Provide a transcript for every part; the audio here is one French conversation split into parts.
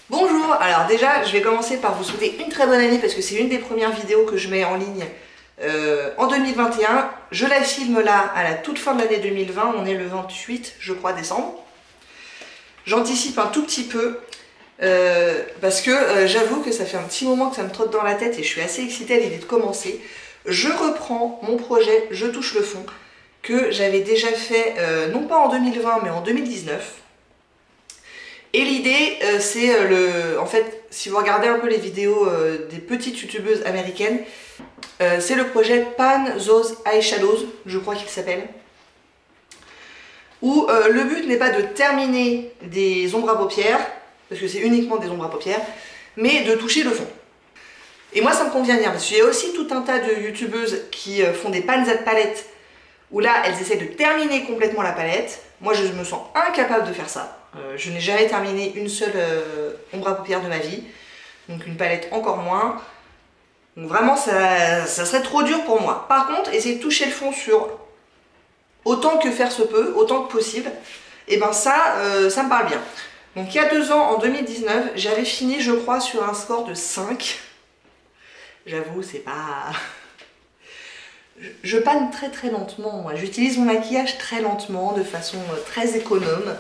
Bonjour, alors déjà je vais commencer par vous souhaiter une très bonne année parce que c'est une des premières vidéos que je mets en ligne en 2021. Je la filme là à la toute fin de l'année 2020, on est le 28 je crois décembre. J'anticipe un tout petit peu parce que j'avoue que ça fait un petit moment que ça me trotte dans la tête et je suis assez excitée à l'idée de commencer. Je reprends mon projet Je touche le fond que j'avais déjà fait non pas en 2020 mais en 2019. Et l'idée, c'est en fait, si vous regardez un peu les vidéos des petites youtubeuses américaines, c'est le projet Pan Those Eyeshadows, je crois qu'il s'appelle, où le but n'est pas de terminer des ombres à paupières, parce que c'est uniquement des ombres à paupières, mais de toucher le fond. Et moi, ça me convient bien, parce qu'il y a aussi tout un tas de youtubeuses qui font des pans at palette, où là, elles essaient de terminer complètement la palette. Moi, je me sens incapable de faire ça. Je n'ai jamais terminé une seule ombre à paupières de ma vie, donc une palette encore moins. Donc vraiment, ça serait trop dur pour moi. Par contre, essayer de toucher le fond sur autant que faire se peut, autant que possible, et ben ça me parle bien. Donc il y a 2 ans, en 2019, j'avais fini, je crois, sur un score de 5. J'avoue, c'est pas... Je panne très très lentement, moi. J'utilise mon maquillage très lentement, de façon très économe.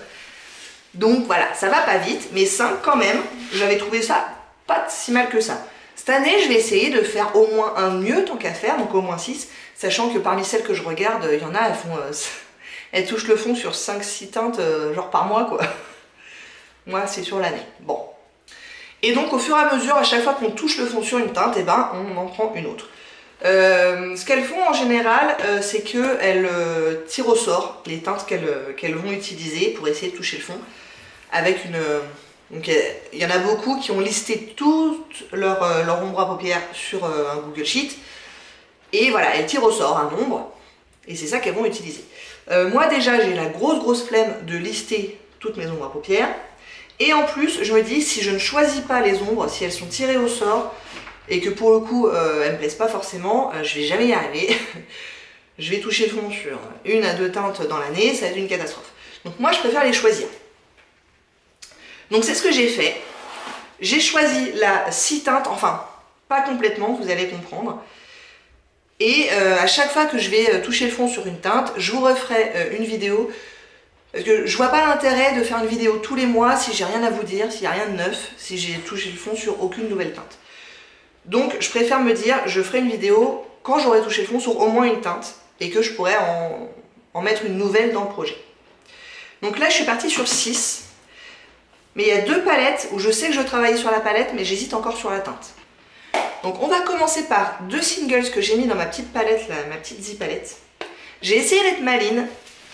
Donc voilà, ça va pas vite, mais 5 quand même, j'avais trouvé ça pas si mal que ça. Cette année, je vais essayer de faire au moins un mieux tant qu'à faire, donc au moins 6, sachant que parmi celles que je regarde, il y en a, elles touchent le fond sur 5-6 teintes, genre par mois quoi. Moi, c'est sur l'année. Bon. Et donc au fur et à mesure, à chaque fois qu'on touche le fond sur une teinte, et ben, on en prend une autre. Ce qu'elles font en général, c'est qu'elles tirent au sort les teintes qu'elles vont utiliser pour essayer de toucher le fond avec une... Donc il y en a beaucoup qui ont listé toute leur ombre à paupières sur un Google Sheet et voilà, elles tirent au sort un nombre et c'est ça qu'elles vont utiliser. Moi déjà j'ai la grosse flemme de lister toutes mes ombres à paupières et en plus je me dis si je ne choisis pas les ombres, si elles sont tirées au sort et que pour le coup elles me plaisent pas forcément, je vais jamais y arriver. Je vais toucher le fond sur 1 à 2 teintes dans l'année, ça va être une catastrophe. Donc moi je préfère les choisir. Donc c'est ce que j'ai fait. J'ai choisi la 6 teintes, enfin pas complètement, vous allez comprendre. Et à chaque fois que je vais toucher le fond sur une teinte, je vous referai une vidéo. Parce que je vois pas l'intérêt de faire une vidéo tous les mois si j'ai rien à vous dire, s'il n'y a rien de neuf, si j'ai touché le fond sur aucune nouvelle teinte. Donc je préfère me dire, je ferai une vidéo quand j'aurai touché le fond sur au moins une teinte et que je pourrai en mettre une nouvelle dans le projet. Donc là je suis partie sur 6. Mais il y a 2 palettes où je sais que je travaille sur la palette, mais j'hésite encore sur la teinte. Donc on va commencer par 2 singles que j'ai mis dans ma petite palette, là, ma petite Z-palette. J'ai essayé d'être maline,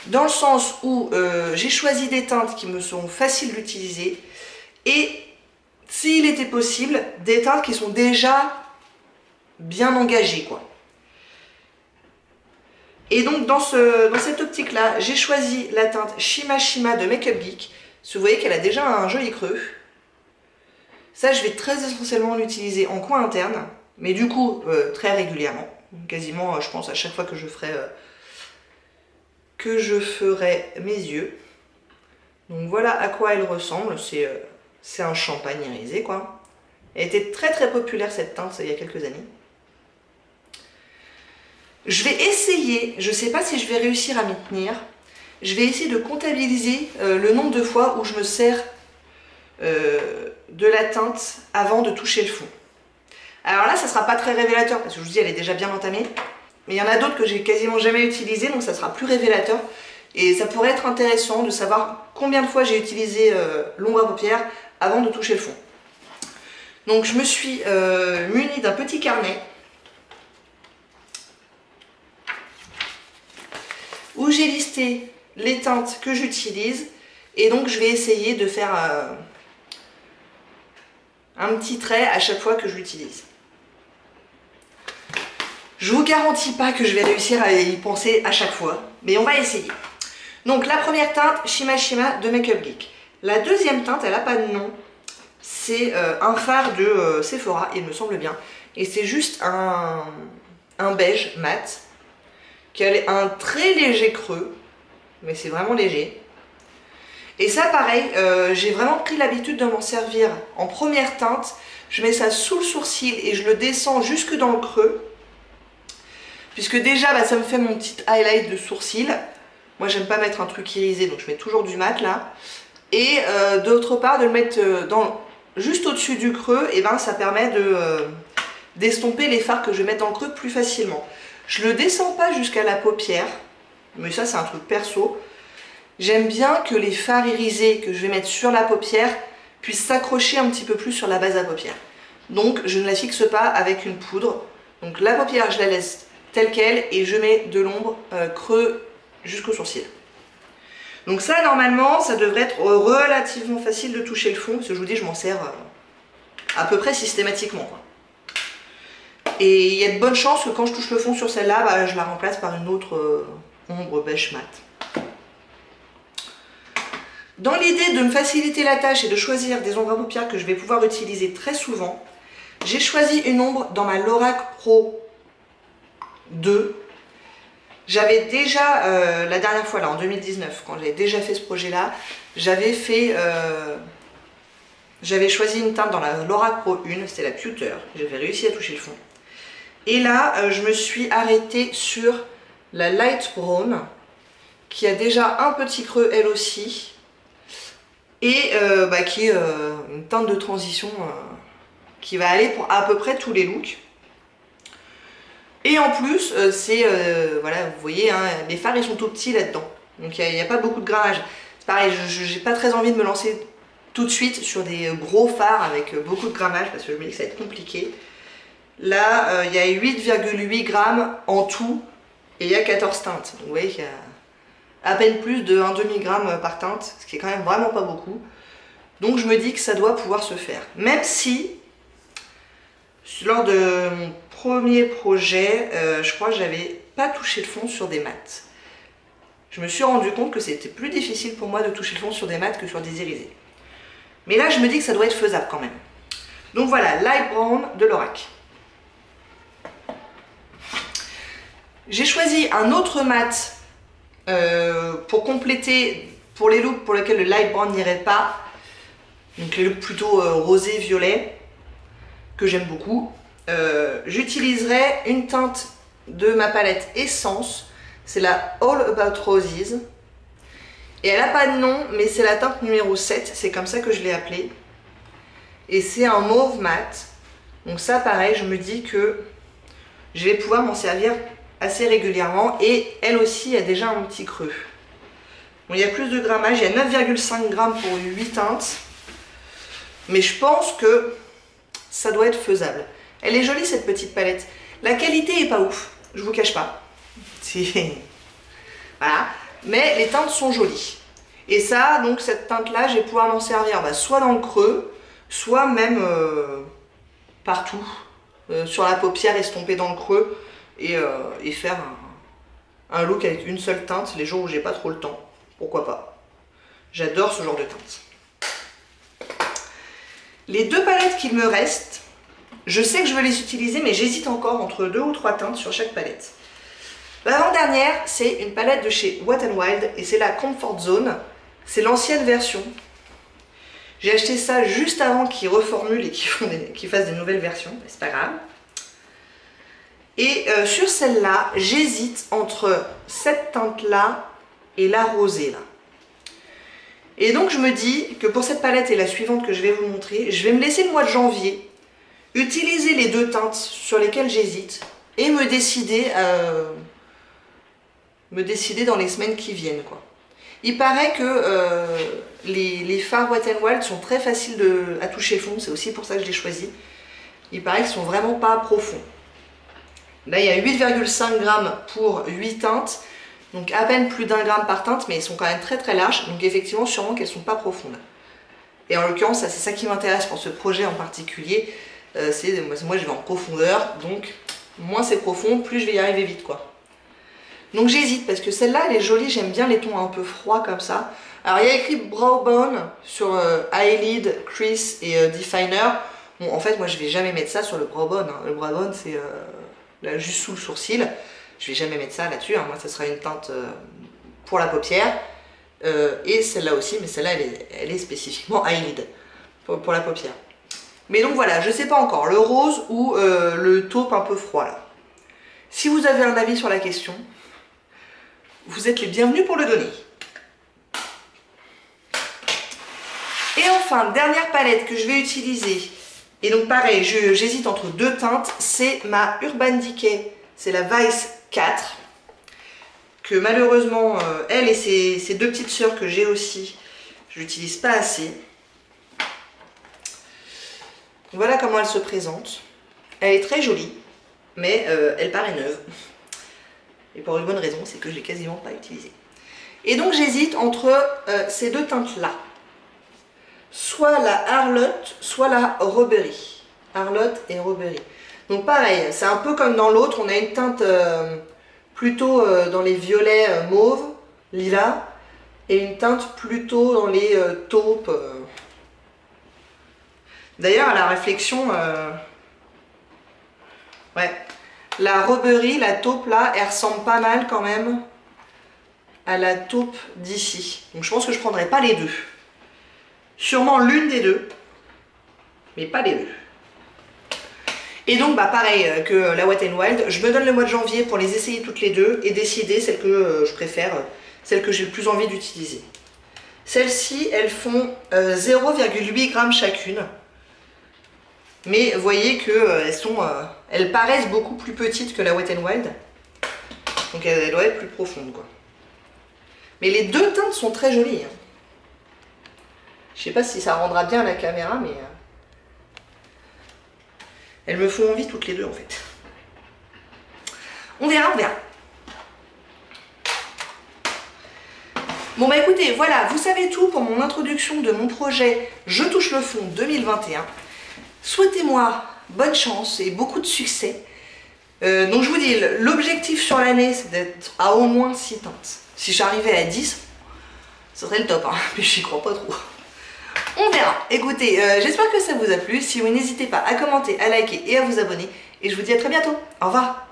dans le sens où j'ai choisi des teintes qui me sont faciles d'utiliser, et s'il était possible, des teintes qui sont déjà bien engagées, quoi. Et donc dans cette optique-là, j'ai choisi la teinte Shima Shima de Makeup Geek. Vous voyez qu'elle a déjà un joli creux. Ça, je vais très essentiellement l'utiliser en coin interne, mais du coup, très régulièrement. Quasiment, je pense, à chaque fois que je ferai mes yeux. Donc voilà à quoi elle ressemble. C'est un champagne irisé, quoi. Elle était très populaire, cette teinte, il y a quelques années. Je vais essayer, je ne sais pas si je vais réussir à m'y tenir, je vais essayer de comptabiliser le nombre de fois où je me sers de la teinte avant de toucher le fond. Alors là, ça ne sera pas très révélateur parce que je vous dis, elle est déjà bien entamée. Mais il y en a d'autres que j'ai quasiment jamais utilisées, donc ça sera plus révélateur. Et ça pourrait être intéressant de savoir combien de fois j'ai utilisé l'ombre à paupières avant de toucher le fond. Donc je me suis munie d'un petit carnet où j'ai listé les teintes que j'utilise et donc je vais essayer de faire un petit trait à chaque fois que je l'utilise. Je vous garantis pas que je vais réussir à y penser à chaque fois, mais on va essayer. Donc la première teinte, Shima Shima de Makeup Geek. La deuxième teinte, elle n'a pas de nom, c'est un fard de Sephora, il me semble bien, et c'est juste un beige mat qui a un très léger creux, mais c'est vraiment léger. Et ça pareil, j'ai vraiment pris l'habitude de m'en servir en première teinte. Je mets ça sous le sourcil et je le descends jusque dans le creux. Puisque déjà ça me fait mon petit highlight de sourcil. Moi j'aime pas mettre un truc irisé, donc je mets toujours du mat là. Et d'autre part de le mettre juste au-dessus du creux, et ben ça permet d'estomper les fards que je vais mettre dans le creux plus facilement. Je le descends pas jusqu'à la paupière, mais ça c'est un truc perso. J'aime bien que les fards irisés que je vais mettre sur la paupière puissent s'accrocher un petit peu plus sur la base à paupière. Donc je ne la fixe pas avec une poudre. Donc la paupière je la laisse telle qu'elle et je mets de l'ombre creux jusqu'au sourcil. Donc ça normalement ça devrait être relativement facile de toucher le fond, parce que je vous dis je m'en sers à peu près systématiquement, quoi. Et il y a de bonnes chances que quand je touche le fond sur celle-là, bah, je la remplace par une autre ombre beige mat. Dans l'idée de me faciliter la tâche et de choisir des ombres à paupières que je vais pouvoir utiliser très souvent, j'ai choisi une ombre dans ma Lorac Pro 2. J'avais déjà, la dernière fois là en 2019, quand j'avais déjà fait ce projet là, j'avais choisi une teinte dans la Lorac Pro 1, c'était la Pewter, j'avais réussi à toucher le fond. Et là, je me suis arrêtée sur la Light Brown, qui a déjà un petit creux elle aussi, et qui est une teinte de transition qui va aller pour à peu près tous les looks. Et en plus, voilà, vous voyez, hein, les fards ils sont tout petits là-dedans, donc il n'y a pas beaucoup de grammage. C'est pareil, j'ai pas très envie de me lancer tout de suite sur des gros fards avec beaucoup de grammage, parce que je me dis que ça va être compliqué. Là, il y a 8,8 grammes en tout, et il y a 14 teintes. Donc vous voyez qu'il y a à peine plus de 1 demi-gramme par teinte, ce qui est quand même vraiment pas beaucoup. Donc je me dis que ça doit pouvoir se faire. Même si, lors de mon premier projet, je crois que j'avais pas touché le fond sur des mats. Je me suis rendu compte que c'était plus difficile pour moi de toucher le fond sur des mats que sur des irisés. Mais là, je me dis que ça doit être faisable quand même. Donc voilà, Light Brown de Lorac. J'ai choisi un autre mat pour compléter, pour les looks pour lesquels le Light Brown n'irait pas. Donc les looks plutôt rosé-violet, que j'aime beaucoup. J'utiliserai une teinte de ma palette Essence, c'est la All About Roses. Et elle n'a pas de nom, mais c'est la teinte numéro 7, c'est comme ça que je l'ai appelée. Et c'est un mauve mat. Donc ça pareil, je me dis que je vais pouvoir m'en servir assez régulièrement. Et elle aussi a déjà un petit creux. Bon, il y a plus de grammage, il y a 9,5 grammes pour 8 teintes. Mais je pense que ça doit être faisable. Elle est jolie cette petite palette. La qualité est pas ouf, je vous cache pas. Voilà. Mais les teintes sont jolies. Et ça, donc cette teinte-là, je vais pouvoir m'en servir soit dans le creux, soit même partout. Sur la paupière, estomper dans le creux et faire un look avec une seule teinte les jours où j'ai pas trop le temps. Pourquoi pas. J'adore ce genre de teinte. Les deux palettes qu'il me reste, je sais que je veux les utiliser, mais j'hésite encore entre 2 ou 3 teintes sur chaque palette. L'avant-dernière, c'est une palette de chez Wet n Wild et c'est la Comfort Zone. C'est l'ancienne version. J'ai acheté ça juste avant qu'ils reformulent et qu'ils fassent des nouvelles versions, mais c'est pas grave. Et sur celle-là, j'hésite entre cette teinte-là et la rosée là. Et donc je me dis que pour cette palette et la suivante que je vais vous montrer, je vais me laisser le mois de janvier, utiliser les deux teintes sur lesquelles j'hésite et me décider dans les semaines qui viennent, quoi. Il paraît que les fards Wet n Wild sont très faciles à toucher fond, c'est aussi pour ça que je les choisis. Il paraît qu'ils sont vraiment pas profonds. Là il y a 8,5 grammes pour 8 teintes. Donc à peine plus d'1 gramme par teinte, mais elles sont quand même très très larges, donc effectivement sûrement qu'elles ne sont pas profondes. Et en l'occurrence, c'est ça qui m'intéresse pour ce projet en particulier, moi je vais en profondeur, donc moins c'est profond, plus je vais y arriver vite, quoi. Donc j'hésite, parce que celle-là elle est jolie, j'aime bien les tons un peu froids comme ça. Alors il y a écrit Brow Bone sur Eyelid, Crease et Definer. Bon en fait moi je vais jamais mettre ça sur le Brow Bone, hein. Le Brow Bone c'est là juste sous le sourcil. Je vais jamais mettre ça là-dessus, hein. Moi ça sera une teinte pour la paupière. et celle-là aussi, mais celle-là elle est spécifiquement eyelid pour la paupière. Mais donc voilà, je sais pas encore, le rose ou le taupe un peu froid là. Si vous avez un avis sur la question, vous êtes les bienvenus pour le donner. Et enfin, dernière palette que je vais utiliser, et donc pareil, j'hésite entre deux teintes, c'est ma Urban Decay, c'est la Vice 4, que malheureusement, elle et ses deux petites sœurs que j'ai aussi, je l'utilise pas assez. Voilà comment elle se présente. Elle est très jolie, mais elle paraît neuve. Et pour une bonne raison, c'est que je l'ai quasiment pas utilisée. Et donc j'hésite entre ces deux teintes-là. Soit la Harlotte, soit la Robbery. Harlotte et Robbery. Donc pareil, c'est un peu comme dans l'autre, on a une teinte plutôt dans les violets mauves, lilas, et une teinte plutôt dans les taupes. D'ailleurs, à la réflexion, ouais, la Robbery, la taupe là, elle ressemble pas mal quand même à la taupe d'ici. Donc je pense que je prendrai pas les deux. Sûrement l'une des deux, mais pas les deux. Et donc bah pareil que la Wet n Wild, je me donne le mois de janvier pour les essayer toutes les deux et décider celle que je préfère, celle que j'ai le plus envie d'utiliser. Celles-ci, elles font 0,8 g chacune. Mais vous voyez qu'elles elles paraissent beaucoup plus petites que la Wet n Wild. Donc elles doivent être plus profondes quoi. Mais les deux teintes sont très jolies. Hein. Je sais pas si ça rendra bien à la caméra, mais elles me font envie toutes les deux en fait. On verra, on verra. Bon bah écoutez, voilà, vous savez tout pour mon introduction de mon projet Je touche le fond 2021. Souhaitez-moi bonne chance et beaucoup de succès. Donc je vous dis, l'objectif sur l'année, c'est d'être à au moins 6 teintes. Si j'arrivais à 10, ce serait le top, hein, mais j'y crois pas trop. On verra. Écoutez, j'espère que ça vous a plu. Si oui, n'hésitez pas à commenter, à liker et à vous abonner. Et je vous dis à très bientôt. Au revoir.